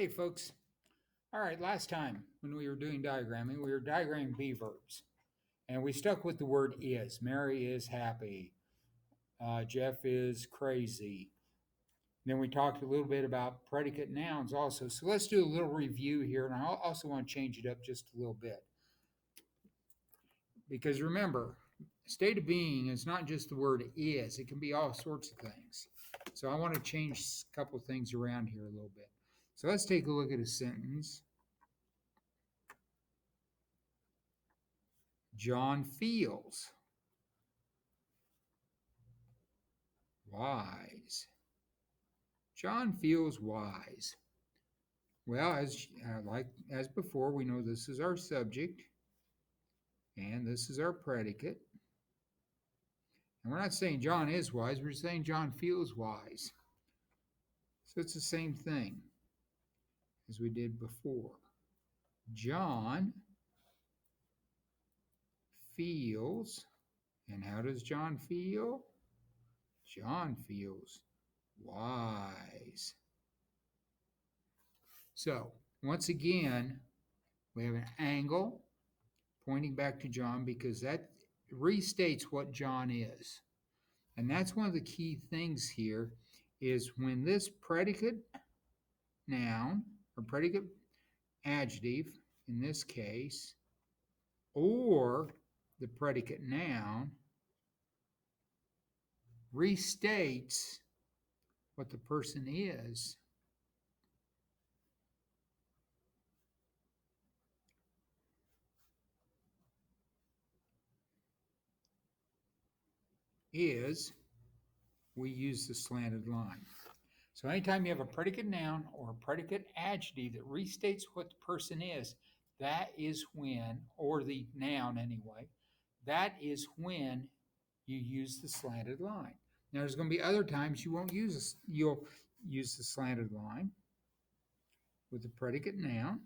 Hey, folks. All right, last time when we were doing diagramming, we were diagramming be verbs. And we stuck with the word is. Mary is happy. Jeff is crazy. Then we talked a little bit about predicate nouns also. So let's do a little review here. And I also want to change it up just a little bit. Because remember, state of being is not just the word is, it can be all sorts of things. So I want to change a couple of things around here a little bit. So let's take a look at a sentence. John feels wise. John feels wise. Well, as before, we know this is our subject and this is our predicate. And we're not saying John is wise, we're saying John feels wise. So it's the same thing as we did before. John feels, and how does John feel? John feels wise. So, once again, we have an angle pointing back to John because that restates what John is. And that's one of the key things here is when this predicate noun or predicate adjective in this case or the predicate noun restates what the person is. We use the slanted line. So anytime you have a predicate noun or a predicate adjective that restates what the person is, that is when, or the noun anyway, that is when you use the slanted line. Now there's going to be other times you'll use the slanted line with the predicate noun.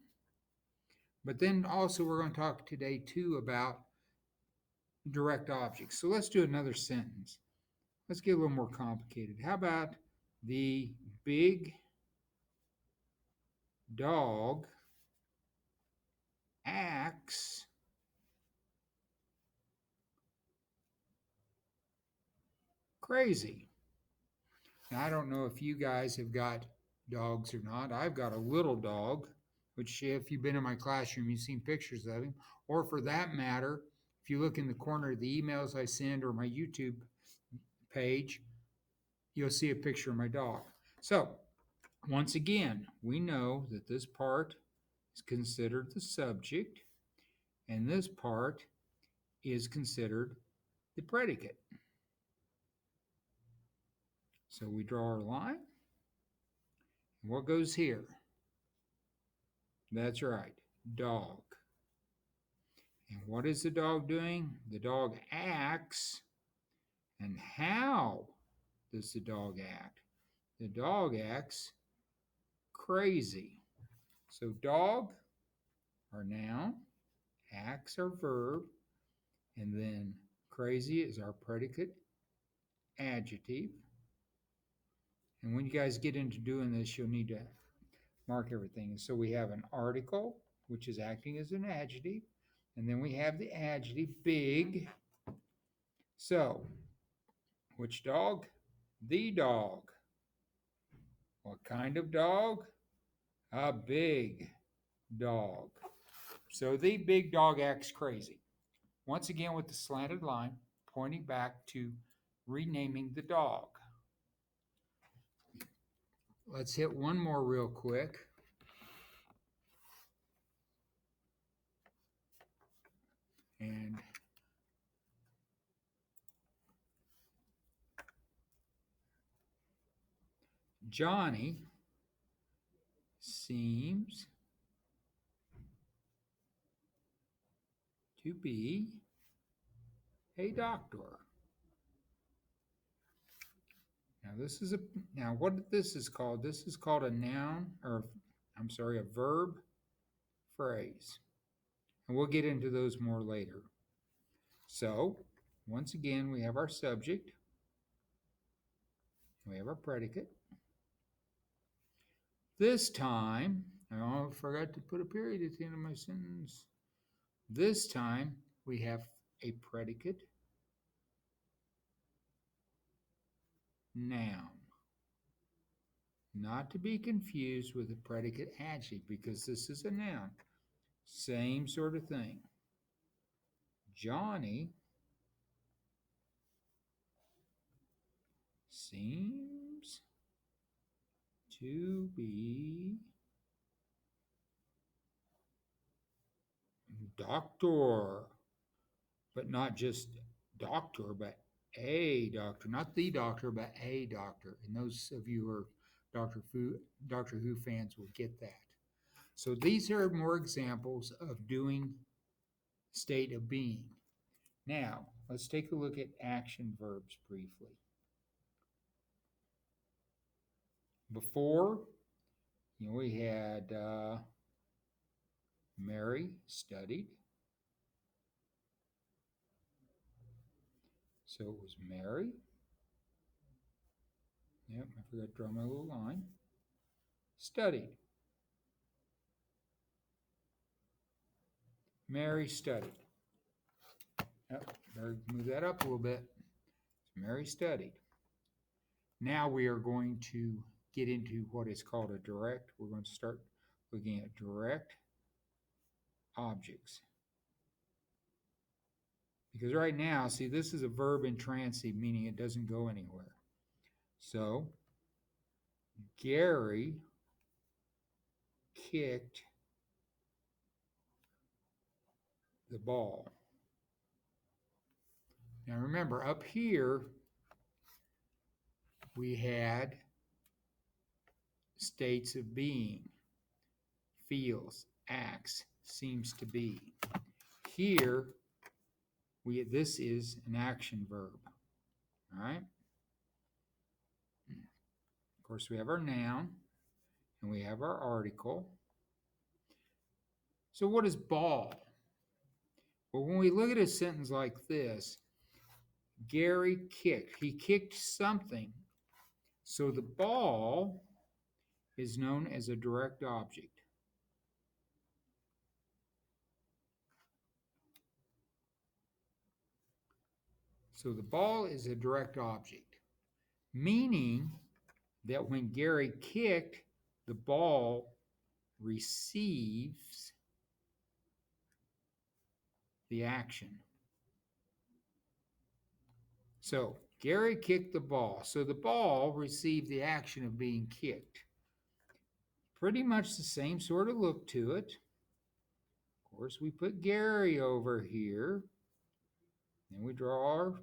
But then also we're going to talk today too about direct objects. So let's do another sentence. Let's get a little more complicated. How about the big dog acts crazy? Now, I don't know if you guys have got dogs or not. I've got a little dog, which if you've been in my classroom, you've seen pictures of him. Or for that matter, if you look in the corner of the emails I send or my YouTube page, you'll see a picture of my dog. So, once again, we know that this part is considered the subject, and this part is considered the predicate. So we draw our line. And what goes here? That's right, dog. And what is the dog doing? The dog acts. And how does the dog act? The dog acts crazy. So dog, our noun, acts our verb, and then crazy is our predicate adjective. And when you guys get into doing this, you'll need to mark everything. So we have an article, which is acting as an adjective, and then we have the adjective big. So, which dog? The dog. What kind of dog? A big dog. So the big dog acts crazy. Once again with the slanted line pointing back to renaming the dog. Let's hit one more real quick. And Johnny seems to be a doctor. Now what this is called? This is called a noun, or a verb phrase. And we'll get into those more later. So, once again, we have our subject, we have our predicate, This time, I forgot to put a period at the end of my sentence. This time we have a predicate noun. Not to be confused with a predicate adjective because this is a noun. Same sort of thing. Johnny seems to be doctor, but not just doctor, but a doctor, not the doctor, but a doctor. And those of you who are Doctor Who fans will get that. So these are more examples of doing state of being. Now, let's take a look at action verbs briefly. Before, we had Mary studied. So it was Mary. Yep, I forgot to draw my little line. Studied. Mary studied. Yep, better move that up a little bit. Mary studied. Now we are going to get into what is called a direct. We're going to start looking at direct objects. Because right now, see, this is a verb intransitive, meaning it doesn't go anywhere. So, Gary kicked the ball. Now remember, up here, we had states of being, feels, acts, seems to be. Here, this is an action verb. All right? Of course, we have our noun, and we have our article. So what is ball? Well, when we look at a sentence like this, Gary kicked. He kicked something. So the ball is known as a direct object. So the ball is a direct object, meaning that when Gary kicked, the ball receives the action. So Gary kicked the ball. So the ball received the action of being kicked. Pretty much the same sort of look to it. Of course, we put Gary over here. Then we draw our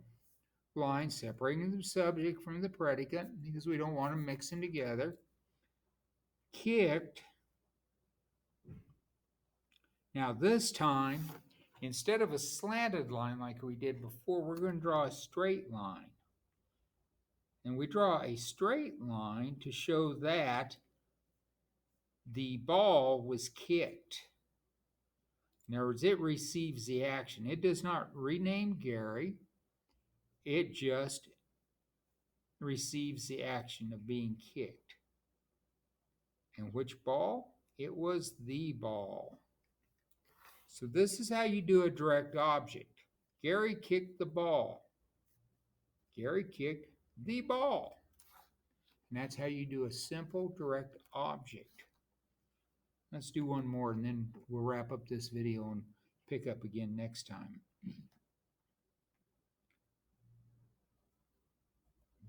line separating the subject from the predicate because we don't want them mixing together. Kicked. Now this time, instead of a slanted line like we did before, we're going to draw a straight line. And we draw a straight line to show that the ball was kicked. In other words, it receives the action. It does not rename Gary. It just receives the action of being kicked. And which ball? It was the ball. So this is how you do a direct object. Gary kicked the ball. Gary kicked the ball. And that's how you do a simple direct object. Let's do one more and then we'll wrap up this video and pick up again next time.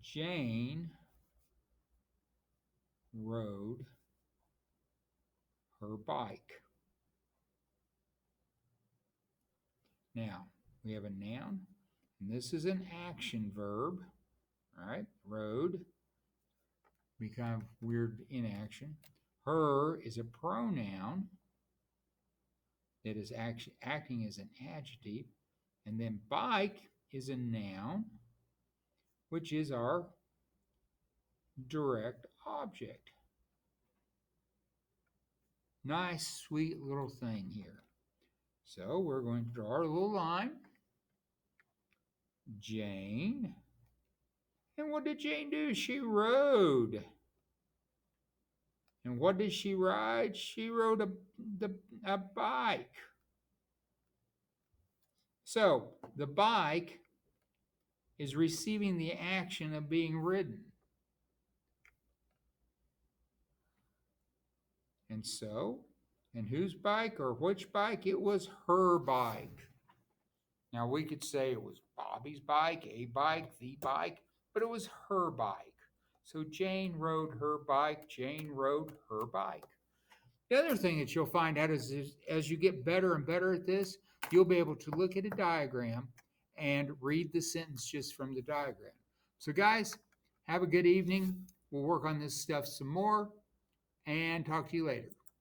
Jane rode her bike. Now, we have a noun, and this is an action verb. All right, rode. Be kind of weird in action. Her is a pronoun that is acting as an adjective. And then bike is a noun, which is our direct object. Nice, sweet little thing here. So we're going to draw our little line. Jane. And what did Jane do? She rode. And what did she ride? She rode a bike. So the bike is receiving the action of being ridden. And whose bike or which bike? It was her bike. Now we could say it was Bobby's bike, a bike, the bike, but it was her bike. So Jane rode her bike, Jane rode her bike. The other thing that you'll find out is as you get better and better at this, you'll be able to look at a diagram and read the sentence just from the diagram. So, guys, have a good evening. We'll work on this stuff some more and talk to you later.